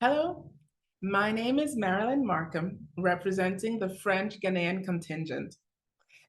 Hello, my name is Marilyn Markham, representing the French Ghanaian contingent,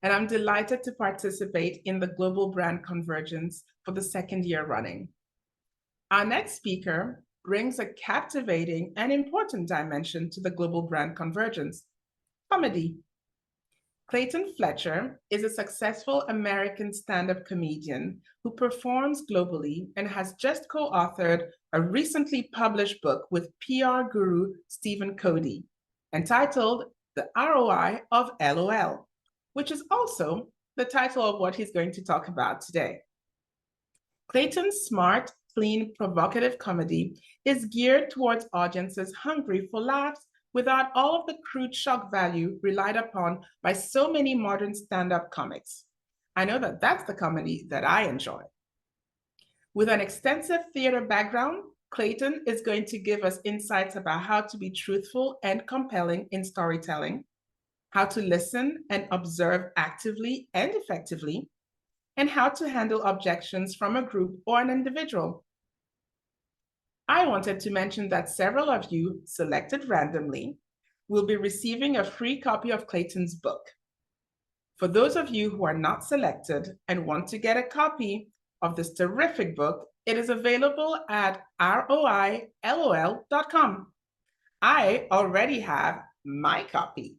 and I'm delighted to participate in the Global Brand Convergence for the second year running. Our next speaker brings a captivating and important dimension to the Global Brand Convergence: comedy. Clayton Fletcher is a successful American stand-up comedian who performs globally and has just co-authored a recently published book with PR guru Stephen Covey entitled The ROI of LOL, which is also the title of what he's going to talk about today. Clayton's smart, clean, provocative comedy is geared towards audiences hungry for laughs without all of the crude shock value relied upon by so many modern stand-up comics. I know that that's the comedy that I enjoy. With an extensive theater background, Clayton is going to give us insights about how to be truthful and compelling in storytelling, how to listen and observe actively and effectively, and how to handle objections from a group or an individual. I wanted to mention that several of you, selected randomly, will be receiving a free copy of Clayton's book. For those of you who are not selected and want to get a copy of this terrific book, it is available at roilol.com. I already have my copy.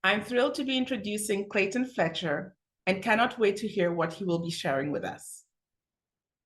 I'm thrilled to be introducing Clayton Fletcher and cannot wait to hear what he will be sharing with us.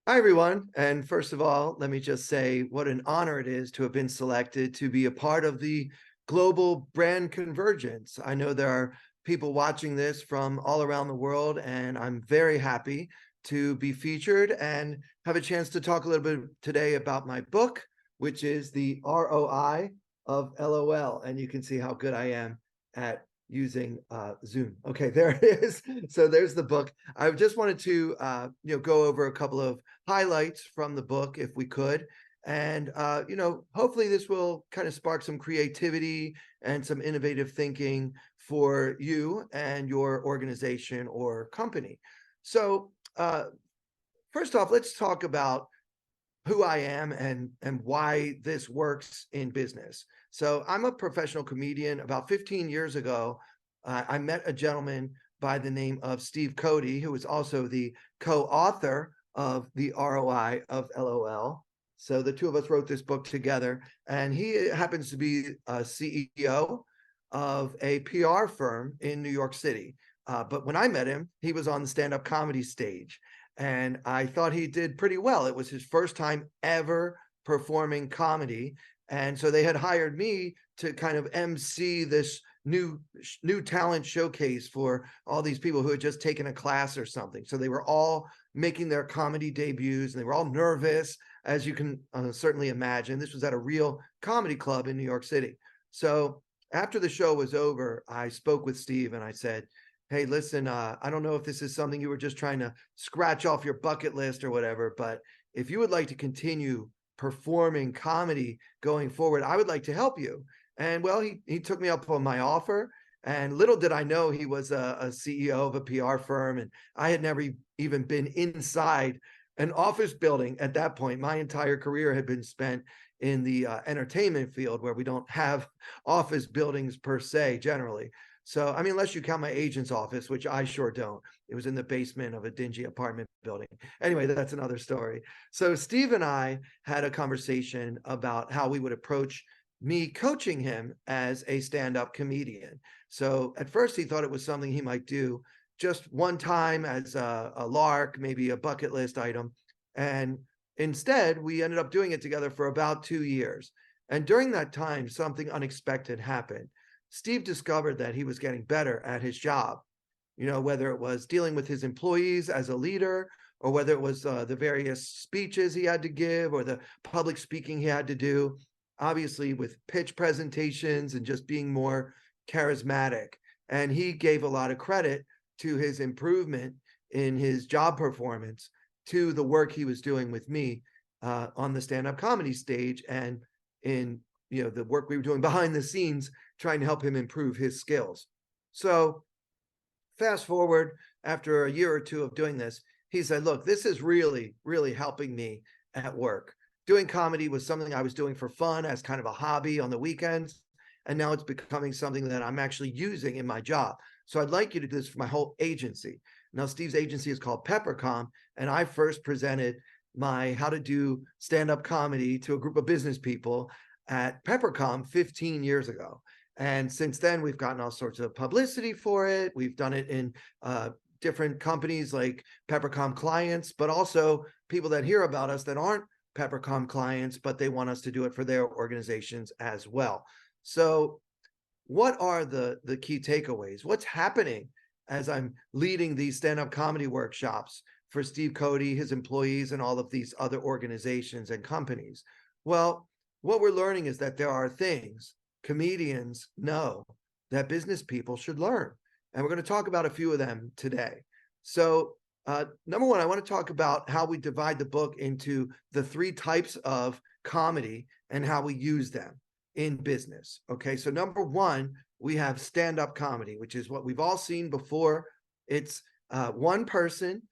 Hi, everyone. And first of all, let me just say what an honor it is to have been selected to be a part of the global brand convergence. I know there are people watching this from all around the world, and I'm very happy to be featured and have a chance to talk a little bit today about my book, which is the ROI of LOL. And you can see how good I am at using Zoom. Okay, there it is. So there's the book. I just wanted to go over a couple of highlights from the book if we could. And hopefully this will kind of spark some creativity and some innovative thinking for you and your organization or company. So first off, let's talk about who I am and why this works in business. So I'm a professional comedian. About 15 years ago, I met a gentleman by the name of Steve Covey, who is also the co-author of the ROI of LOL. So the two of us wrote this book together, and he happens to be a CEO of a PR firm in New York City. But when I met him, he was on the stand-up comedy stage, and I thought he did pretty well. It was his first time ever performing comedy. And so they had hired me to kind of MC this new talent showcase for all these people who had just taken a class or something. So they were all making their comedy debuts, and they were all nervous, as you can certainly imagine. This was at a real comedy club in New York City. So after the show was over, I spoke with Steve and I said, hey, listen, I don't know if this is something you were just trying to scratch off your bucket list or whatever, but if you would like to continue performing comedy going forward, I would like to help you. And well, he took me up on my offer, and little did I know he was a CEO of a PR firm, and I had never even been inside an office building at that point. My entire career had been spent in the entertainment field, where we don't have office buildings per se generally. So, I mean, unless you count my agent's office, which I sure don't. It was in the basement of a dingy apartment building. Anyway, that's another story. So Steve and I had a conversation about how we would approach me coaching him as a stand-up comedian. So at first he thought it was something he might do just one time as a lark, maybe a bucket list item. And instead, we ended up doing it together for about 2 years. And during that time, something unexpected happened. Steve discovered that he was getting better at his job, whether it was dealing with his employees as a leader, or whether it was the various speeches he had to give or the public speaking he had to do, obviously with pitch presentations and just being more charismatic. And he gave a lot of credit to his improvement in his job performance to the work he was doing with me on the stand-up comedy stage, and in the work we were doing behind the scenes, trying to help him improve his skills. So fast forward, after a year or two of doing this, he said, look, this is really, really helping me at work. doing comedy was something I was doing for fun as kind of a hobby on the weekends. And now it's becoming something that I'm actually using in my job. So I'd like you to do this for my whole agency. Now, Steve's agency is called Peppercom, and I first presented my how to do stand-up comedy to a group of business people at Peppercom 15 years ago. And since then, we've gotten all sorts of publicity for it. We've done it in different companies like Peppercom clients, but also people that hear about us that aren't Peppercom clients, but they want us to do it for their organizations as well. So what are the key takeaways? What's happening as I'm leading these stand-up comedy workshops for Steve Cody, his employees, and all of these other organizations and companies? Well, what we're learning is that there are things comedians know that business people should learn. And we're going to talk about a few of them today. So number one, I want to talk about how we divide the book into the 3 types of comedy and how we use them in business. Okay, so number one, we have stand-up comedy, which is what we've all seen before. It's one person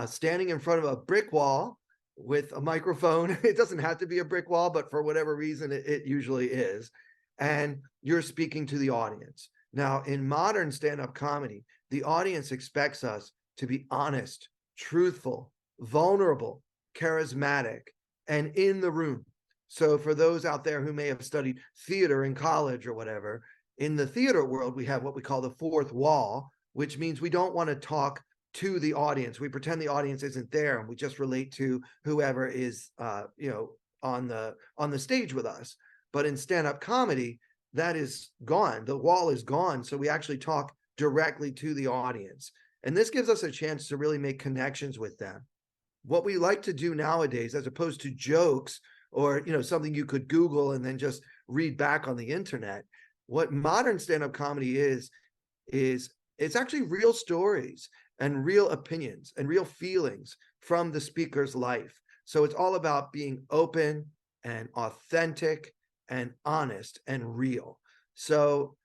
standing in front of a brick wall with a microphone. It doesn't have to be a brick wall, but for whatever reason, it usually is. And you're speaking to the audience. Now, in modern stand-up comedy, the audience expects us to be honest, truthful, vulnerable, charismatic, and in the room. So for those out there who may have studied theater in college or whatever, in the theater world, we have what we call the 4th wall, which means we don't want to talk to the audience. We pretend the audience isn't there, and we just relate to whoever is, on the stage with us. But in stand-up comedy, that is gone. The wall is gone. So we actually talk directly to the audience. And this gives us a chance to really make connections with them. What we like to do nowadays, as opposed to jokes or something you could Google and then just read back on the internet, what modern stand-up comedy is it's actually real stories and real opinions and real feelings from the speaker's life. So it's all about being open and authentic and honest and real. So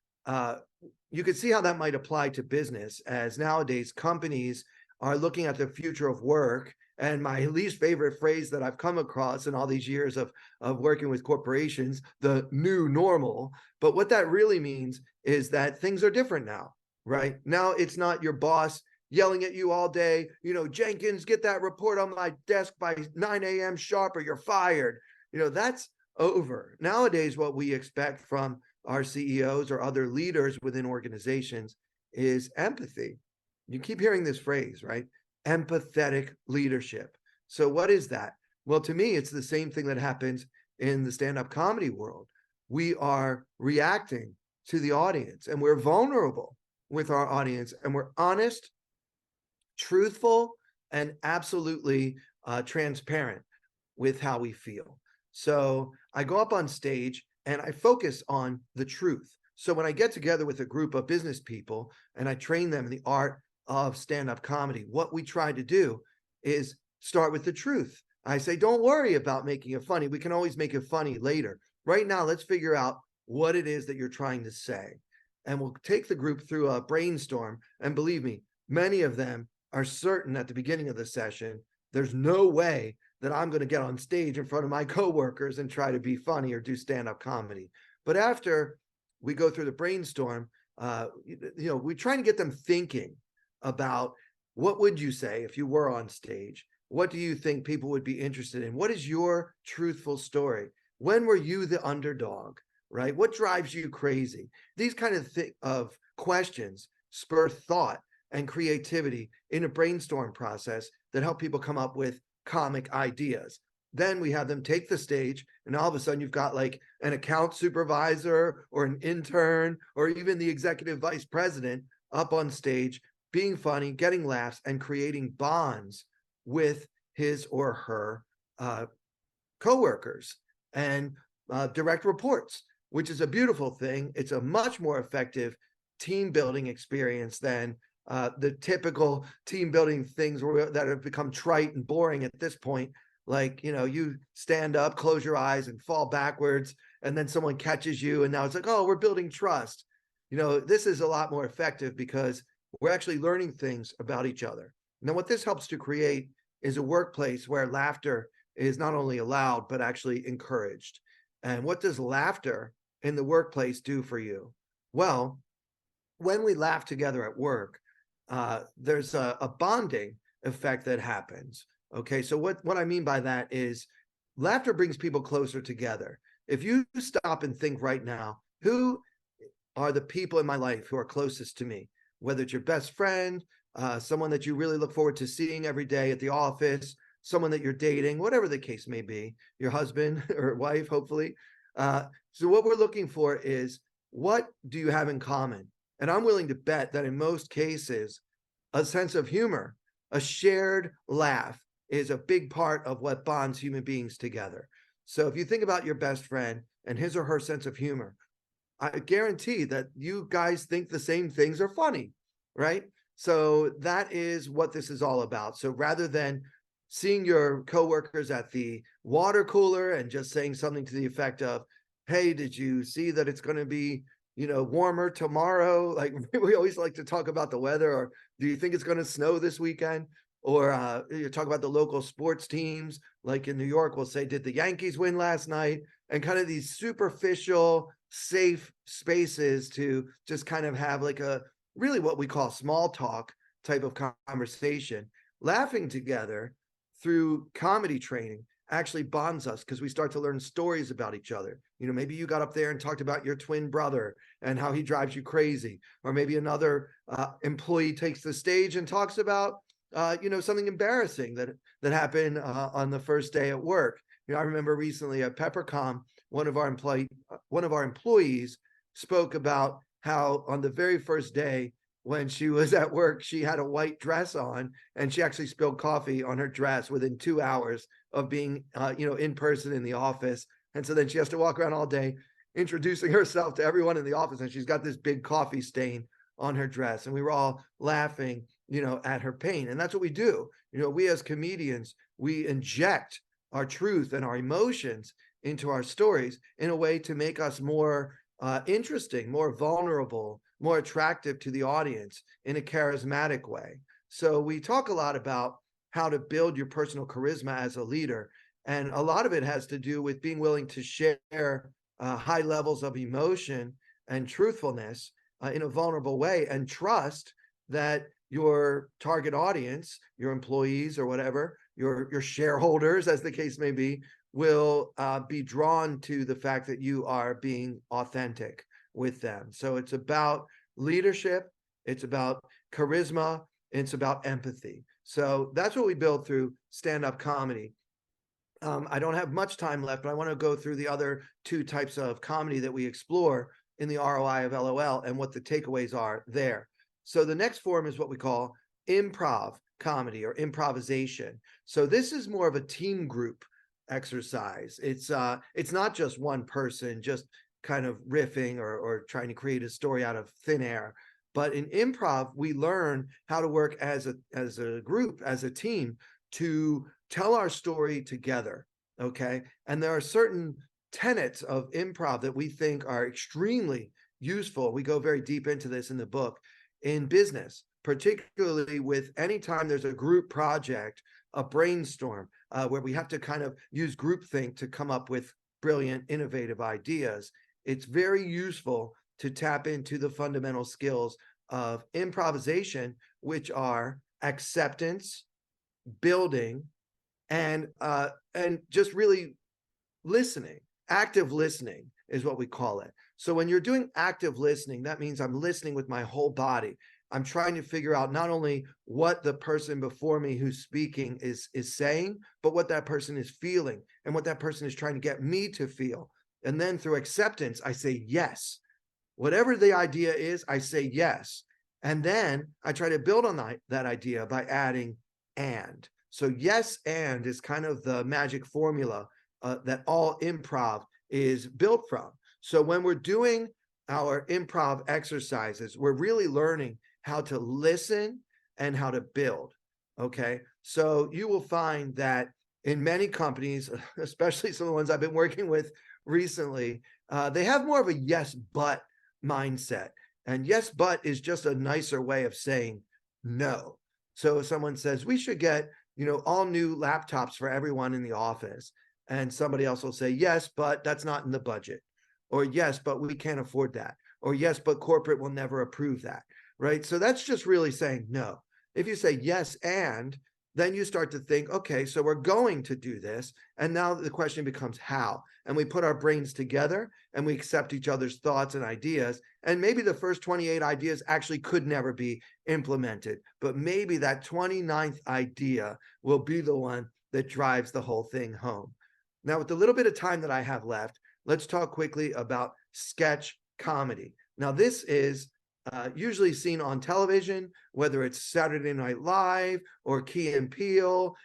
you can see how that might apply to business, as nowadays companies are looking at the future of work. And my least favorite phrase that I've come across in all these years of working with corporations, the new normal. But what that really means is that things are different now, right? Now it's not your boss yelling at you all day, Jenkins, get that report on my desk by 9 a.m. sharp or you're fired. That's over. Nowadays, what we expect from our CEOs or other leaders within organizations is empathy. You keep hearing this phrase, right? Empathetic leadership. So what is that? Well, to me, it's the same thing that happens in the stand-up comedy world. We are reacting to the audience, and we're vulnerable with our audience, and we're honest, truthful, and absolutely transparent with how we feel. So I go up on stage and I focus on the truth. So when I get together with a group of business people and I train them in the art of stand-up comedy, what we try to do is start with the truth. I say, don't worry about making it funny. We can always make it funny later. Right now, let's figure out what it is that you're trying to say. And we'll take the group through a brainstorm. And believe me, many of them are certain at the beginning of the session, there's no way that I'm going to get on stage in front of my coworkers and try to be funny or do stand-up comedy. But after we go through the brainstorm, we're trying to get them thinking about what would you say if you were on stage? What do you think people would be interested in? What is your truthful story? When were you the underdog, right? What drives you crazy? These kind of questions spur thought and creativity in a brainstorm process that help people come up with comic ideas. Then we have them take the stage, and all of a sudden you've got like an account supervisor or an intern or even the executive vice president up on stage being funny, getting laughs, and creating bonds with his or her coworkers and direct reports, which is a beautiful thing. It's a much more effective team building experience than the typical team building things that have become trite and boring at this point. Like, you stand up, close your eyes, and fall backwards, and then someone catches you, and now it's like, oh, we're building trust. This is a lot more effective because we're actually learning things about each other. Now, what this helps to create is a workplace where laughter is not only allowed, but actually encouraged. And what does laughter in the workplace do for you? Well, when we laugh together at work, there's a bonding effect that happens. Okay, so what I mean by that is laughter brings people closer together. If you stop and think right now, who are the people in my life who are closest to me, whether it's your best friend, someone that you really look forward to seeing every day at the office, someone that you're dating, whatever the case may be, your husband or wife, hopefully. So what we're looking for is, what do you have in common? And I'm willing to bet that in most cases, a sense of humor, a shared laugh is a big part of what bonds human beings together. So if you think about your best friend and his or her sense of humor, I guarantee that you guys think the same things are funny, right? So that is what this is all about. So rather than seeing your coworkers at the water cooler and just saying something to the effect of, hey, did you see that it's going to be, warmer tomorrow? Like, we always like to talk about the weather, or do you think it's going to snow this weekend? Or you talk about the local sports teams, like in New York, we'll say, did the Yankees win last night? And kind of these superficial, safe spaces to just kind of have like a really what we call small talk type of conversation. Laughing together through comedy training actually bonds us, because we start to learn stories about each other. Maybe you got up there and talked about your twin brother and how he drives you crazy. Or maybe another employee takes the stage and talks about something embarrassing that happened on the first day at work. I remember recently at Peppercom, one of our employees spoke about how on the very first day when she was at work, she had a white dress on, and she actually spilled coffee on her dress within 2 hours of being in person in the office. And so then she has to walk around all day introducing herself to everyone in the office, and she's got this big coffee stain on her dress. And we were all laughing at her pain. And that's what we do. We as comedians, we inject our truth and our emotions into our stories in a way to make us more interesting, more vulnerable, more attractive to the audience in a charismatic way. So we talk a lot about how to build your personal charisma as a leader. And a lot of it has to do with being willing to share high levels of emotion and truthfulness in a vulnerable way, and trust that your target audience, your employees or whatever, your shareholders, as the case may be, will be drawn to the fact that you are being authentic with them. So it's about leadership, it's about charisma, it's about empathy. So that's what we build through stand-up comedy. I don't have much time left, but I want to go through the other two types of comedy that we explore in the ROI of LOL and what the takeaways are there. So the next form is what we call improv comedy or improvisation. So this is more of a team group exercise. It's not just one person just kind of riffing or trying to create a story out of thin air. But in improv, we learn how to work as a group, as a team, to tell our story together. Okay. And there are certain tenets of improv that we think are extremely useful. We go very deep into this in the book. In business, particularly with anytime there's a group project, a brainstorm, where we have to kind of use groupthink to come up with brilliant, innovative ideas, it's very useful to tap into the fundamental skills of improvisation, which are acceptance, building, and just really listening. Active listening is what we call it. So when you're doing active listening, that means I'm listening with my whole body. I'm trying to figure out not only what the person before me who's speaking is saying, but what that person is feeling and what that person is trying to get me to feel. And then through acceptance, I say yes. Whatever the idea is, I say yes. And then I try to build on that idea by adding and. So yes and is kind of the magic formula that all improv is built from. So when we're doing our improv exercises, we're really learning how to listen and how to build. Okay. So you will find that in many companies, especially some of the ones I've been working with recently, they have more of a yes, but mindset. And yes, but is just a nicer way of saying no. So if someone says we should get all new laptops for everyone in the office. And somebody else will say, yes, but that's not in the budget. Or yes, but we can't afford that. Or yes, but corporate will never approve that. Right. So that's just really saying no. If you say yes, and then you start to think, okay, so we're going to do this. And now the question becomes how. And we put our brains together and we accept each other's thoughts and ideas. And maybe the first 28 ideas actually could never be implemented. But maybe that 29th idea will be the one that drives the whole thing home. Now, with the little bit of time that I have left, let's talk quickly about sketch comedy. Now, this is usually seen on television, whether it's Saturday Night Live or Key and Peele,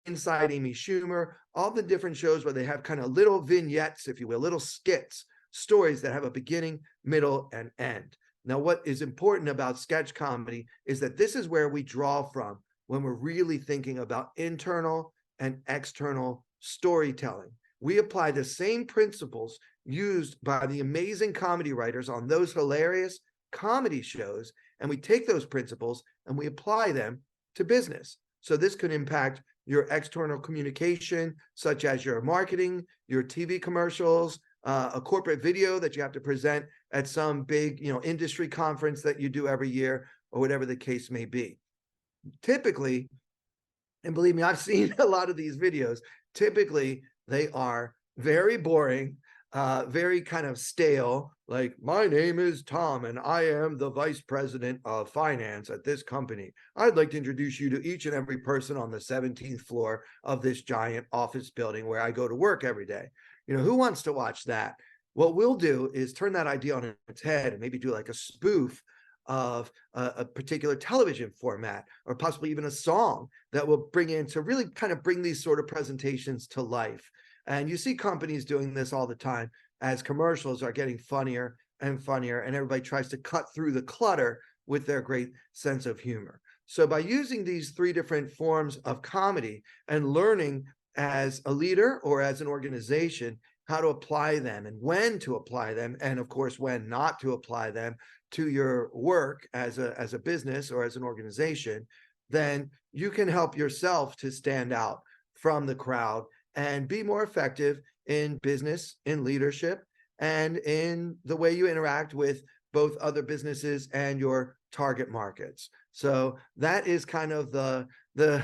Inside Amy Schumer, all the different shows where they have kind of little vignettes, if you will, little skits, stories that have a beginning, middle, and end. Now, what is important about sketch comedy is that this is where we draw from when we're really thinking about internal and external storytelling. We apply the same principles used by the amazing comedy writers on those hilarious comedy shows, and we take those principles and we apply them to business. So this could impact your external communication, such as your marketing, your TV commercials, a corporate video that you have to present at some big, industry conference that you do every year, or whatever the case may be. Typically, and believe me, I've seen a lot of these videos, typically they are very boring, very kind of stale, like, my name is Tom and I am the vice president of finance at this company. I'd like to introduce you to each and every person on the 17th floor of this giant office building where I go to work every day. Who wants to watch that? What we'll do is turn that idea on its head and maybe do like a spoof of a particular television format, or possibly even a song that will bring in to really kind of bring these sort of presentations to life. And you see companies doing this all the time as commercials are getting funnier and funnier, and everybody tries to cut through the clutter with their great sense of humor. So by using these three different forms of comedy and learning as a leader or as an organization how to apply them and when to apply them, and of course, when not to apply them to your work as a business or as an organization, then you can help yourself to stand out from the crowd and be more effective in business, in leadership, and in the way you interact with both other businesses and your target markets. So that is kind of the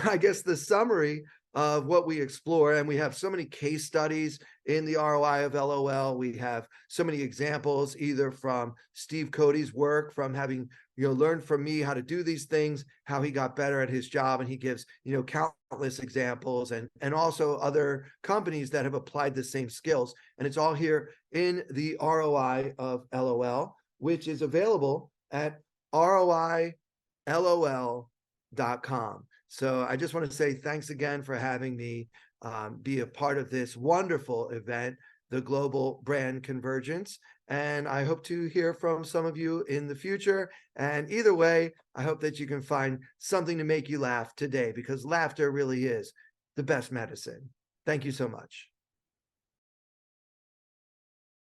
I guess the summary of what we explore. And we have so many case studies in the ROI of LOL. We have so many examples, either from Steve Cody's work, from having learned from me how to do these things, how he got better at his job, and he gives countless examples, and also other companies that have applied the same skills. And it's all here in the ROI of LOL, which is available at roilol.com. So I just want to say thanks again for having me be a part of this wonderful event, the Global Brand Convergence. And I hope to hear from some of you in the future. And either way, I hope that you can find something to make you laugh today, because laughter really is the best medicine. Thank you so much.